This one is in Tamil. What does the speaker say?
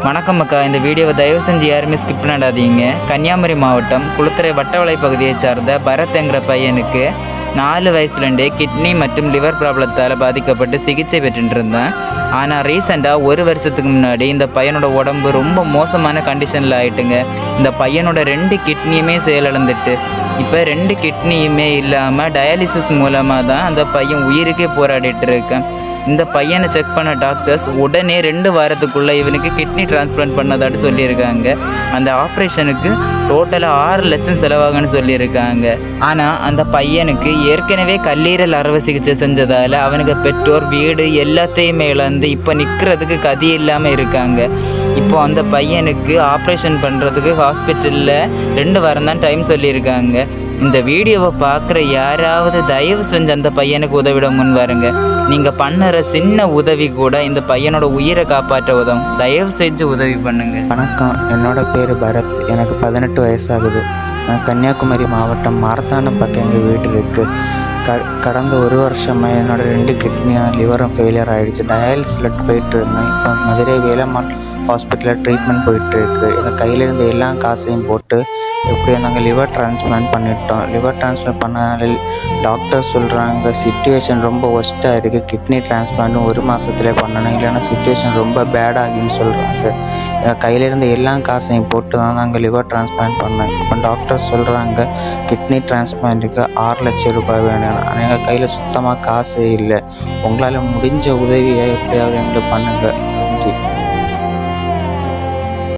வணக்கம் அக்கா. இந்த வீடியோவை தயவு செஞ்சு யாருமே ஸ்கிப் பண்ணாதீங்க. கன்னியாகுமரி மாவட்டம் குளத்துறை வட்டவளை பகுதியை சார்ந்த பரத்ங்கிற பையனுக்கு 4 வயசுலேருந்தே கிட்னி மற்றும் லிவர் ப்ராப்ளத்தால் பாதிக்கப்பட்டு சிகிச்சை பெற்றுட்டு இருந்தான். ஆனால் ரீசெண்டாக 1 வருஷத்துக்கு முன்னாடி இந்த பையனோட உடம்பு ரொம்ப மோசமான கண்டிஷனில் ஆகிட்டுங்க. இந்த பையனோட 2 கிட்னியுமே செயலிழந்துட்டு இப்போ 2 கிட்னியுமே இல்லாமல் டயாலிசிஸ் மூலமாக தான் அந்த பையன் உயிருக்கே போராடிட்டு இருக்கேன். இந்த பையனை செக் பண்ண டாக்டர்ஸ் உடனே 2 வாரத்துக்குள்ளே இவனுக்கு கிட்னி டிரான்ஸ்பிளான்ட் பண்ணதாட்டு சொல்லியிருக்காங்க. அந்த ஆப்ரேஷனுக்கு டோட்டலாக 6 லட்சம் செலவாகுன்னு சொல்லியிருக்காங்க. ஆனால் அந்த பையனுக்கு ஏற்கனவே கல்லீரல் அறுவை சிகிச்சை செஞ்சதால் அவனுக்கு பெற்றோர் வீடு எல்லாத்தையுமே இழந்து இப்போ நிற்கிறதுக்கு கதி இல்லாமல் இருக்காங்க. இப்போ அந்த பையனுக்கு ஆப்ரேஷன் பண்ணுறதுக்கு ஹாஸ்பிட்டலில் 2 வாரம் தான் டைம் சொல்லியிருக்காங்க. இந்த வீடியோவை பார்க்குற யாராவது தயவு செஞ்சு அந்த பையனுக்கு உதவிட முன் வாருங்க. நீங்கள் பண்ணுற சின்ன உதவி கூட இந்த பையனோட உயிரை காப்பாற்ற உதவும். தயவு செஞ்சு உதவி பண்ணுங்க. வணக்கம், என்னோட பேர் பரத். எனக்கு 18 வயசாகுது. நான் கன்னியாகுமரி மாவட்டம் மாரத்தானம் பக்கம் எங்கள் வீடு இருக்குது. கடந்த 1 வருஷமாக என்னோட 2 கிட்னியும் லிவரும் ஃபெயிலியர் ஆகிடுச்சு. டயாலிசிஸில் போயிட்டு இருந்தேன். இப்போ மதுரை வேலம்மாள் ஹாஸ்பிட்டலில் ட்ரீட்மெண்ட் போயிட்டுருக்கு. எங்கள் கையில் இருந்த எல்லா காசையும் போட்டு எப்படியோ நாங்கள் லிவர் டிரான்ஸ்பிளான்ட் பண்ணிட்டோம். லிவர் டிரான்ஸ்பிளான்ட் பண்ண டாக்டர் சொல்கிறாங்க சிச்சுவேஷன் ரொம்ப ஒஸ்ட்டாக இருக்குது, கிட்னி டிரான்ஸ்பிளான்ட்டும் 1 மாதத்துலேயே பண்ணணும், இல்லைன்னா சிச்சுவேஷன் ரொம்ப பேட் ஆகுன்னு சொல்கிறாங்க. எங்கள் கையில் இருந்த எல்லா காசையும் போட்டு தான் நாங்கள் லிவர் டிரான்ஸ்பிளான்ட் பண்ணோம். இப்போ டாக்டர் சொல்கிறாங்க கிட்னி டிரான்ஸ்பிளான்ட்டுக்கு 6 லட்சம் ரூபாய் வேணும். ஆனால் எங்கள் கையில் சுத்தமாக காசே இல்லை. உங்களால் முடிஞ்ச உதவியை எப்படியாவது எங்களுக்கு பண்ணுங்கள்.